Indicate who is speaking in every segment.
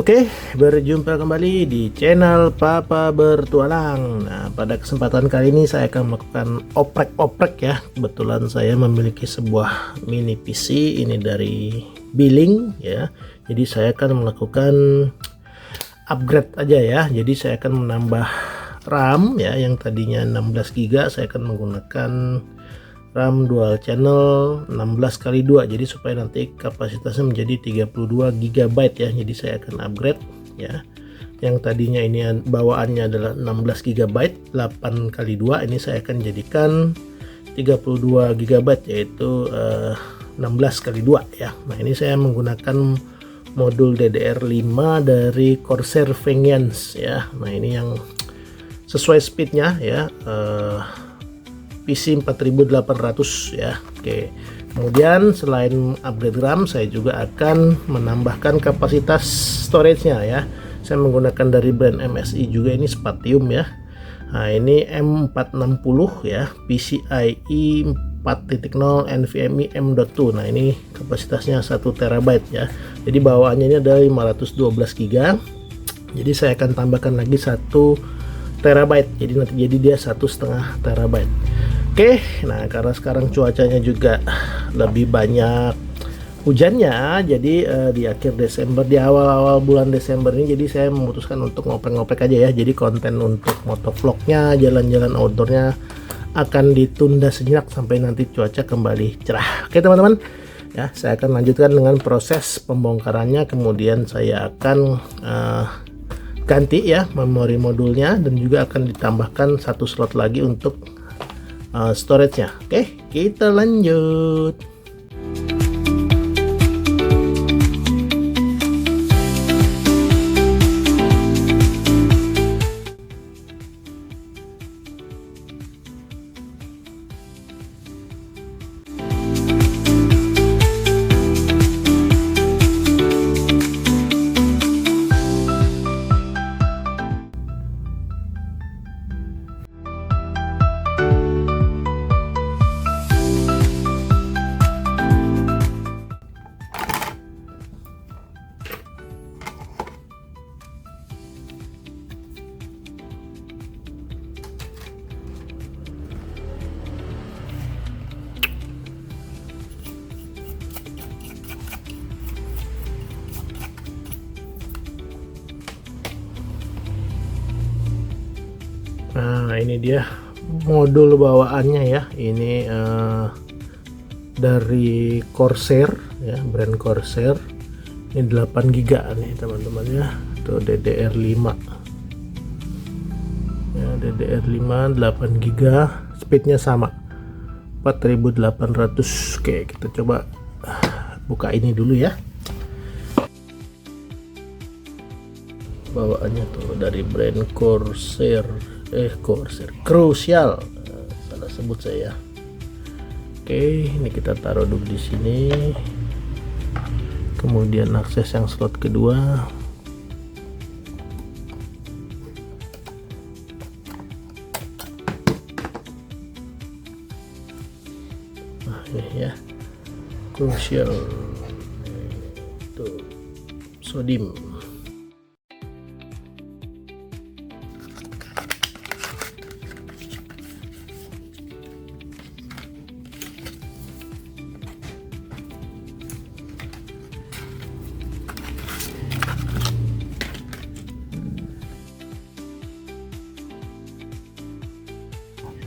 Speaker 1: Oke, berjumpa kembali di channel Papa Bertualang. Nah, pada kesempatan kali ini saya akan melakukan oprek-oprek ya. Kebetulan saya memiliki sebuah mini PC ini dari Billing ya. Jadi saya akan melakukan upgrade aja ya. Jadi saya akan menambah RAM ya, yang tadinya 16 GB saya akan menggunakan RAM dual channel 16x2, jadi supaya nanti kapasitasnya menjadi 32 GB ya. Jadi saya akan upgrade ya, yang tadinya ini bawaannya adalah 16 GB 8x2, ini saya akan jadikan 32 GB yaitu 16x2 ya. Nah, ini saya menggunakan modul DDR5 dari Corsair Vengeance ya. Nah, ini yang sesuai speednya ya, PC 4800 ya. Oke, kemudian selain upgrade RAM, saya juga akan menambahkan kapasitas storage-nya ya. Saya menggunakan dari brand MSI juga, ini Spatium ya. Nah, ini M460 ya, PCIe 4.0 NVMe M.2. Nah, ini kapasitasnya 1 TB ya. Jadi bawaannya ini ada 512 GB. Jadi saya akan tambahkan lagi 1 TB. Jadi dia 1,5 TB. Oke, nah karena sekarang cuacanya juga lebih banyak hujannya, jadi di akhir Desember, di awal-awal bulan Desember ini, jadi saya memutuskan untuk ngoprek-ngoprek aja ya. Jadi konten untuk motovlognya, jalan-jalan outdoornya akan ditunda sejenak sampai nanti cuaca kembali cerah. Oke teman-teman, ya saya akan lanjutkan dengan proses pembongkarannya. Kemudian saya akan ganti ya memori modulnya, dan juga akan ditambahkan 1 slot lagi untuk storage-nya. Oke, kita lanjut. Nah, ini dia modul bawaannya ya. Ini dari Corsair ya, brand Corsair. Ini 8 GB nih teman-teman ya. Tuh DDR5 ya, DDR5 8 GB, speednya sama 4800. Oke, kita coba buka ini dulu ya. Bawaannya tuh dari brand Corsair, Crucial, salah sebut saya. Oke, ini kita taruh dulu di sini. Kemudian akses yang slot kedua. Nah, ini ya, Crucial itu Sodim.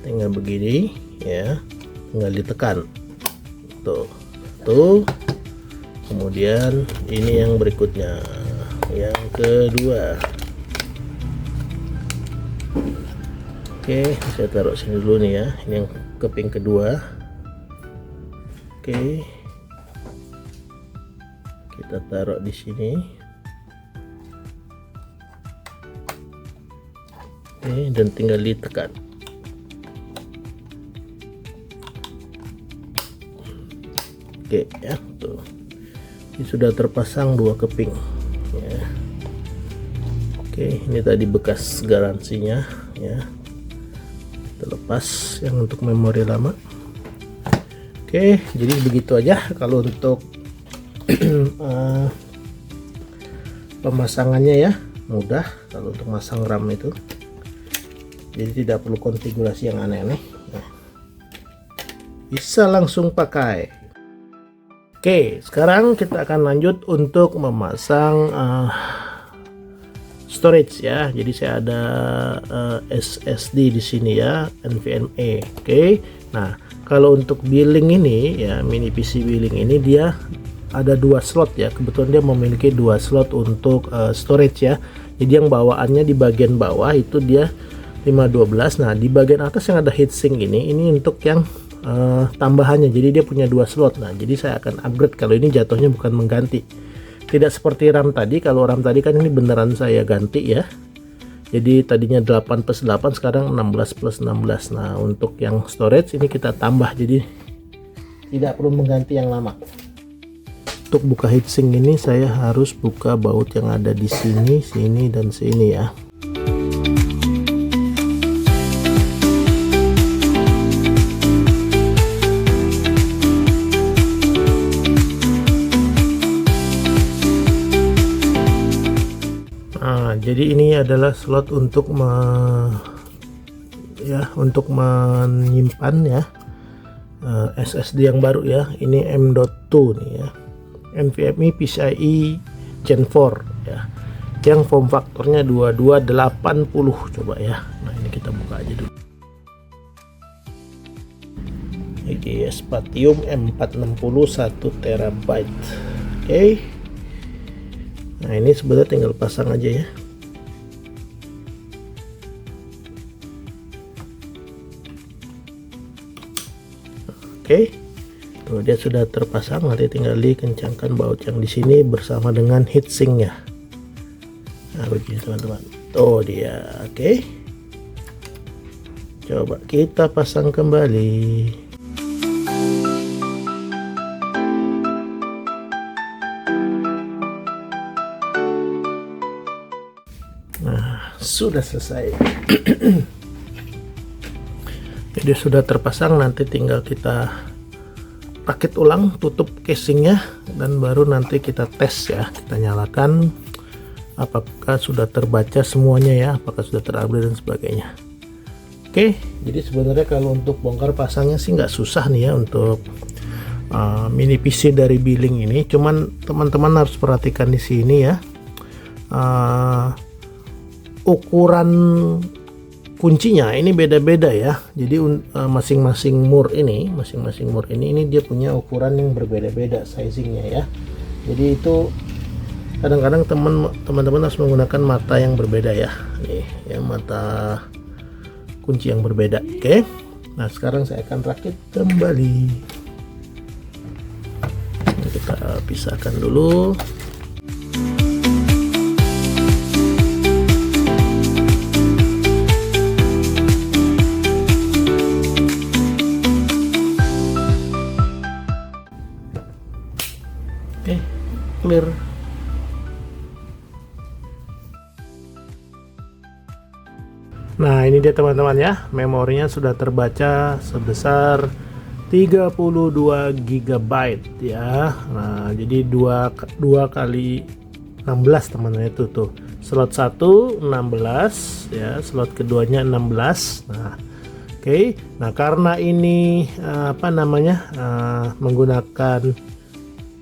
Speaker 1: Tinggal begini ya, tinggal ditekan tuh. Kemudian ini yang berikutnya, yang kedua. Oke, saya taruh sini dulu nih ya, ini yang keping kedua. Oke, kita taruh di sini. Oke, dan tinggal ditekan. Oke ya, tuh ini sudah terpasang 2 keping ya. Oke, ini tadi bekas garansinya ya, terlepas yang untuk memori lama. Oke, jadi begitu aja kalau untuk pemasangannya ya mudah kalau untuk masang RAM itu, jadi tidak perlu konfigurasi yang aneh-aneh, bisa langsung pakai. Oke, sekarang kita akan lanjut untuk memasang storage ya. Jadi saya ada SSD di sini ya, NVMe. Oke. Nah, kalau untuk billing ini ya, mini PC billing ini dia ada 2 slot ya. Kebetulan dia memiliki 2 slot untuk storage ya. Jadi yang bawaannya di bagian bawah itu dia 512. Nah, di bagian atas yang ada heatsink ini untuk yang tambahannya. Jadi dia punya 2 slot. Nah, jadi saya akan upgrade kalau ini jatuhnya bukan mengganti. Tidak seperti RAM tadi. Kalau RAM tadi kan ini beneran saya ganti ya. Jadi tadinya 8+8 sekarang 16+16. Nah, untuk yang storage ini kita tambah, jadi tidak perlu mengganti yang lama. Untuk buka heatsink ini saya harus buka baut yang ada di sini, sini dan sini ya. Nah, jadi ini adalah slot untuk menyimpan ya SSD yang baru ya. Ini M.2 nih ya, NVMe PCIe Gen 4 ya, yang form faktornya 2280 coba ya. Nah, ini kita buka aja dulu. Ini Spatium M460 1 TB. Oke. Nah, ini sebenarnya tinggal pasang aja ya. Oke. Tuh, dia sudah terpasang, nanti tinggal dikencangkan baut yang di sini bersama dengan heatsinknya. Nah, begini teman-teman. Tuh dia. Oke. Coba kita pasang kembali. Nah, sudah selesai. Jadi sudah terpasang, nanti tinggal kita rakit ulang, tutup casingnya, dan baru nanti kita tes ya. Kita nyalakan apakah sudah terbaca semuanya ya, apakah sudah terupdate dan sebagainya. Oke, jadi sebenarnya kalau untuk bongkar pasangnya sih nggak susah nih ya untuk mini PC dari billing ini. Cuman teman-teman harus perhatikan di sini ya. Ukuran kuncinya ini beda-beda ya. Jadi masing-masing mur ini dia punya ukuran yang berbeda-beda sizingnya ya. Jadi itu kadang-kadang teman-teman harus menggunakan mata yang berbeda ya. Nih, yang mata kunci yang berbeda. Oke. Nah, sekarang saya akan rakit kembali. Ini kita pisahkan dulu. Clear. Nah, ini dia teman-teman ya, memorinya sudah terbaca sebesar 32 GB ya. Nah, jadi 2 kali 16 teman-teman, itu tuh slot 1 16 ya, slot keduanya 16. Nah, oke. Nah, karena ini menggunakan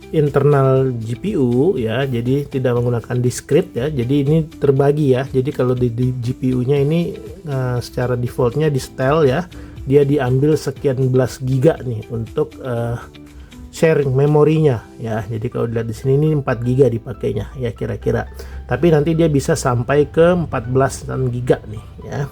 Speaker 1: internal GPU ya, jadi tidak menggunakan discrete ya, jadi ini terbagi ya. Jadi kalau di GPU nya ini secara defaultnya di setel ya, dia diambil sekian belas giga nih untuk sharing memorinya ya. Jadi kalau dilihat di sini ini 4 giga dipakainya ya kira-kira, tapi nanti dia bisa sampai ke 14 giga nih ya.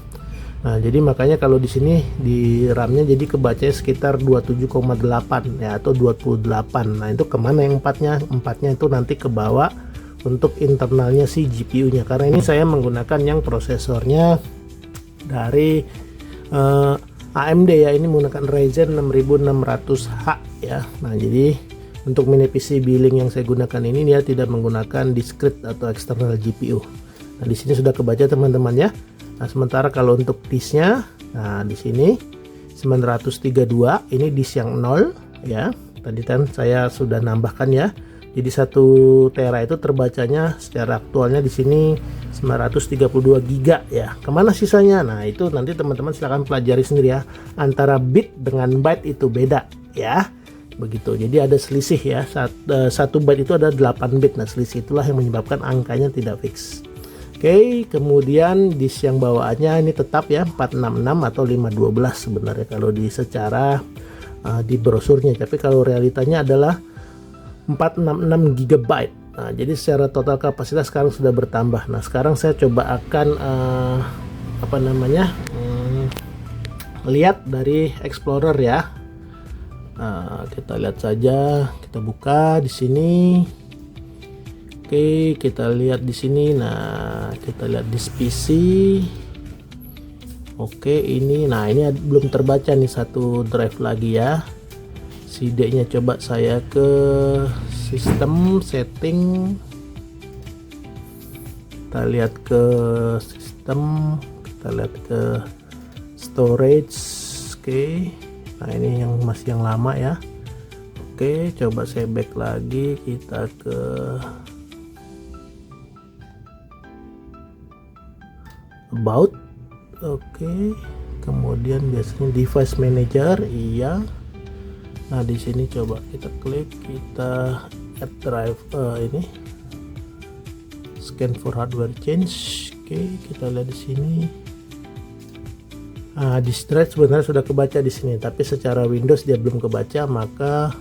Speaker 1: Nah, jadi makanya kalau di sini di RAM-nya jadi kebacanya sekitar 27,8 ya, atau 28. Nah, itu kemana yang empatnya itu nanti ke bawah untuk internalnya si GPU-nya. Karena ini saya menggunakan yang prosesornya dari AMD ya, ini menggunakan Ryzen 6600H ya. Nah, jadi untuk mini PC billing yang saya gunakan ini dia tidak menggunakan discrete atau external GPU. Nah, di sini sudah kebaca teman-teman ya. Nah, sementara kalau untuk disknya, nah di sini 932 ini disk yang 0 ya. Tadi kan saya sudah nambahkan ya. Jadi 1 tera itu terbacanya secara aktualnya di sini 932 giga ya. Kemana sisanya? Nah itu nanti teman-teman silahkan pelajari sendiri ya. Antara bit dengan byte itu beda ya. Begitu. Jadi ada selisih ya. 1 byte itu ada 8 bit. Nah selisih itulah yang menyebabkan angkanya tidak fix. Oke, kemudian disk yang bawaannya ini tetap ya 466 atau 512 sebenarnya kalau di secara di brosurnya. Tapi kalau realitanya adalah 466 GB. Nah, jadi secara total kapasitas sekarang sudah bertambah. Nah, sekarang saya coba akan lihat dari Explorer ya. Nah, kita lihat saja, kita buka di sini. Oke, kita lihat di sini. Nah, kita lihat di PC. Oke, ini belum terbaca nih 1 drive lagi ya. CD-nya coba saya ke sistem setting, kita lihat ke sistem, kita lihat ke storage. Oke, nah ini yang masih yang lama ya. Oke, coba saya back lagi, kita ke about. Oke, kemudian biasanya device manager, iya. Nah di sini coba kita klik, kita add drive ini scan for hardware change. Oke, kita lihat di sini. Nah di drive sebenarnya sudah kebaca di sini, tapi secara Windows dia belum kebaca, maka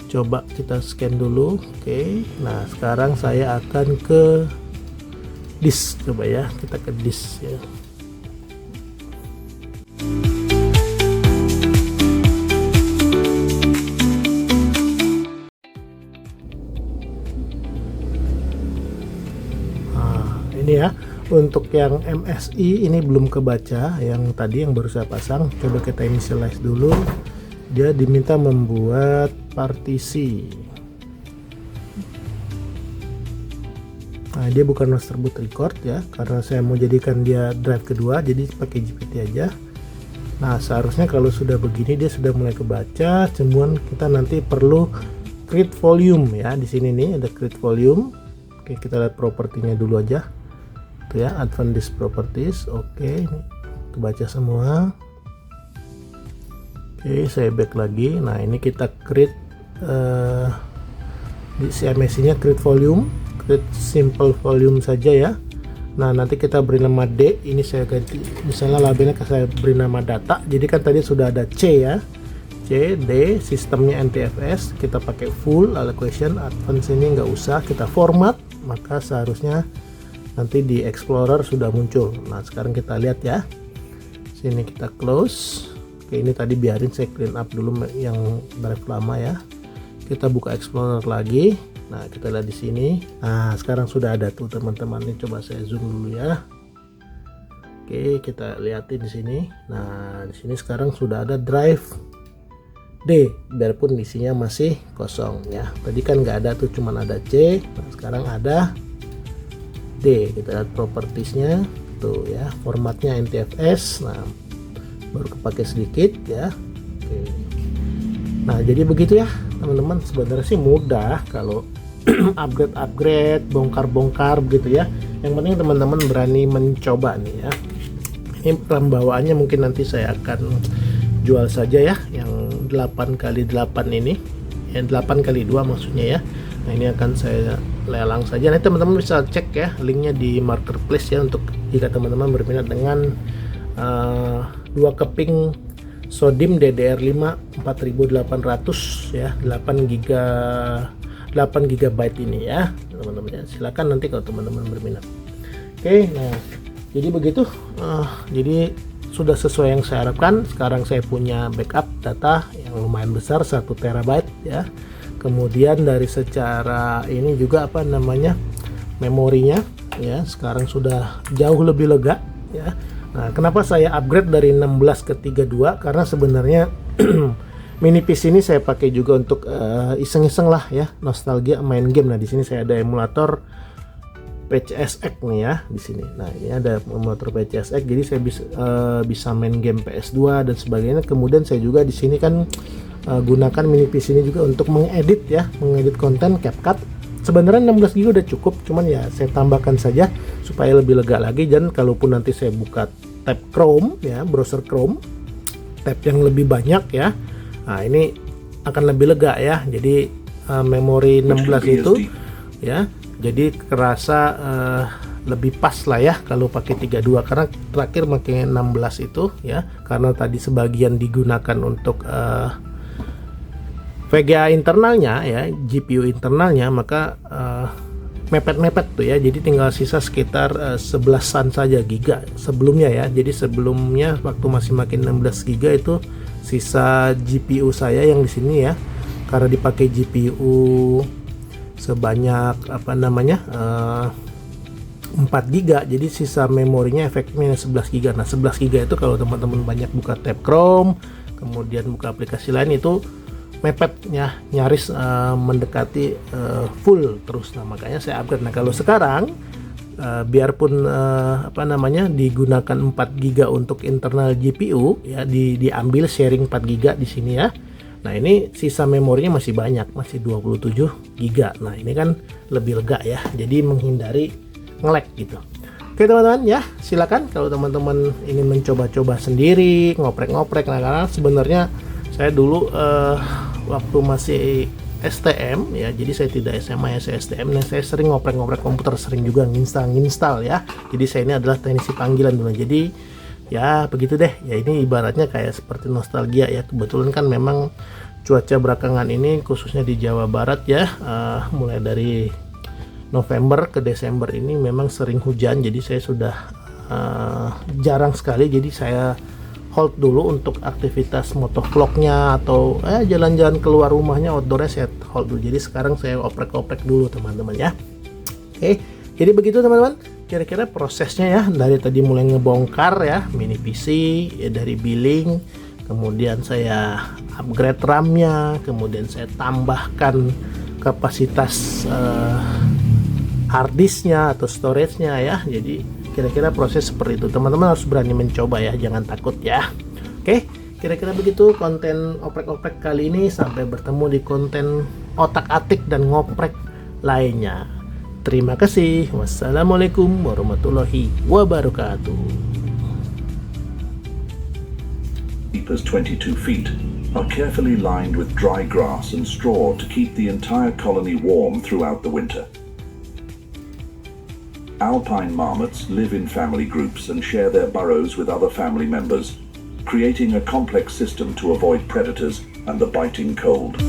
Speaker 1: coba kita scan dulu. Oke, nah sekarang saya akan ke disk, coba ya, kita ke disk ya. Ini ya, untuk yang MSI ini belum kebaca, yang tadi yang baru saya pasang. Coba kita initialize dulu. Dia diminta membuat partisi. Nah dia bukan master boot record ya, karena saya mau jadikan dia drive kedua, jadi pakai GPT aja. Nah seharusnya kalau sudah begini dia sudah mulai kebaca. Cuman kita nanti perlu create volume ya. Di sini nih ada create volume. Oke, kita lihat propertinya dulu aja tuh ya, advanced disk properties. Oke, ini kebaca semua. Oke, saya back lagi. Nah ini kita create di CMSI nya create volume, create simple volume saja ya. Nah nanti kita beri nama D, ini saya ganti misalnya labelnya saya beri nama data. Jadi kan tadi sudah ada C ya, C, D, sistemnya NTFS, kita pakai full allocation. Advance ini nggak usah, kita format, maka seharusnya nanti di Explorer sudah muncul. Nah sekarang kita lihat ya, sini kita close. Oke, ini tadi biarin saya clean up dulu yang drive lama ya. Kita buka Explorer lagi. Nah kita lihat di sini. Nah sekarang sudah ada tuh teman-teman. Ini coba saya zoom dulu ya. Oke, kita lihatin di sini. Nah di sini sekarang sudah ada drive D, biarpun isinya masih kosong ya. Tadi kan nggak ada tuh, cuman ada C. Nah sekarang ada D. Kita lihat propertiesnya tuh ya, formatnya NTFS. Nah baru kepake sedikit ya. Oke. Nah jadi begitu ya teman-teman, sebenarnya sih mudah kalau upgrade bongkar begitu ya. Yang penting teman-teman berani mencoba nih ya. Ini RAM bawaannya mungkin nanti saya akan jual saja ya, yang 8x8 ini, yang 8x2 maksudnya ya. Nah ini akan saya lelang saja. Nanti teman-teman bisa cek ya linknya di marketplace ya, untuk jika teman-teman berminat dengan 2 keping SODIMM DDR5 4800 ya, 8 GB ini ya teman-teman ya. Silakan nanti kalau teman-teman berminat. Oke, nah jadi begitu. Jadi sudah sesuai yang saya harapkan. Sekarang saya punya backup data yang lumayan besar, 1 terabyte ya. Kemudian dari secara ini juga memorinya ya, sekarang sudah jauh lebih lega ya. Nah kenapa saya upgrade dari 16 ke 32, karena sebenarnya mini PC ini saya pakai juga untuk iseng-iseng lah ya, nostalgia main game. Nah di sini saya ada emulator PCSX nih ya di sini. Nah, ini ada emulator PCSX, jadi saya bisa main game PS2 dan sebagainya. Kemudian saya juga di sini kan gunakan mini PC ini juga untuk mengedit konten CapCut. Sebenarnya 16 GB udah cukup, cuman ya saya tambahkan saja supaya lebih lega lagi. Dan kalaupun nanti saya buka tab Chrome ya, browser Chrome, tab yang lebih banyak ya, nah ini akan lebih lega ya. Jadi memori 16 itu ya, jadi kerasa lebih pas lah ya kalau pakai 32, karena terakhir pakai 16 itu ya, karena tadi sebagian digunakan untuk VGA internalnya ya, GPU internalnya, maka mepet-mepet tuh ya. Jadi tinggal sisa sekitar 11-an saja giga sebelumnya ya. Jadi sebelumnya waktu masih makin 16 giga itu sisa GPU saya yang di sini ya, karena dipakai GPU sebanyak 4 giga, jadi sisa memorinya efektifnya 11 giga. Nah 11 giga itu kalau teman-teman banyak buka tab Chrome, kemudian buka aplikasi lain, itu mepetnya nyaris mendekati full terus. Nah makanya saya upgrade. Nah kalau sekarang biarpun digunakan 4 giga untuk internal GPU ya, diambil sharing 4 giga di sini ya. Nah ini sisa memorinya masih banyak, masih 27 giga. Nah ini kan lebih lega ya, jadi menghindari nge-lag gitu. Oke teman-teman ya, silakan kalau teman-teman ingin mencoba-coba sendiri, ngoprek-ngoprek. Nah karena sebenarnya saya dulu waktu masih STM ya, jadi saya tidak SMA ya, saya STM, dan saya sering ngoprek-ngoprek komputer, sering juga nginstal ya. Jadi saya ini adalah teknisi panggilan dulu. Jadi ya begitu deh ya, ini ibaratnya kayak seperti nostalgia ya. Kebetulan kan memang cuaca belakangan ini khususnya di Jawa Barat ya, mulai dari November ke Desember ini memang sering hujan. Jadi saya sudah jarang sekali, jadi saya hold dulu untuk aktivitas motovlognya atau jalan-jalan keluar rumahnya, outdoornya saya hold dulu. Jadi sekarang saya oprek-oprek dulu teman-teman ya. Oke, jadi begitu teman-teman kira-kira prosesnya ya, dari tadi mulai ngebongkar ya mini PC ya, dari billing, kemudian saya upgrade RAM-nya, kemudian saya tambahkan kapasitas harddisknya atau storage-nya ya. Jadi kira-kira proses seperti itu. Teman-teman harus berani mencoba ya, jangan takut ya. Oke, kira-kira begitu konten oprek-oprek kali ini. Sampai bertemu di konten otak-atik dan ngoprek lainnya. Terima kasih. Wassalamualaikum warahmatullahi wabarakatuh.
Speaker 2: Keepers 22 feet are carefully lined with dry grass and straw to keep the entire colony warm throughout the winter. Alpine marmots live in family groups and share their burrows with other family members, creating a complex system to avoid predators and the biting cold.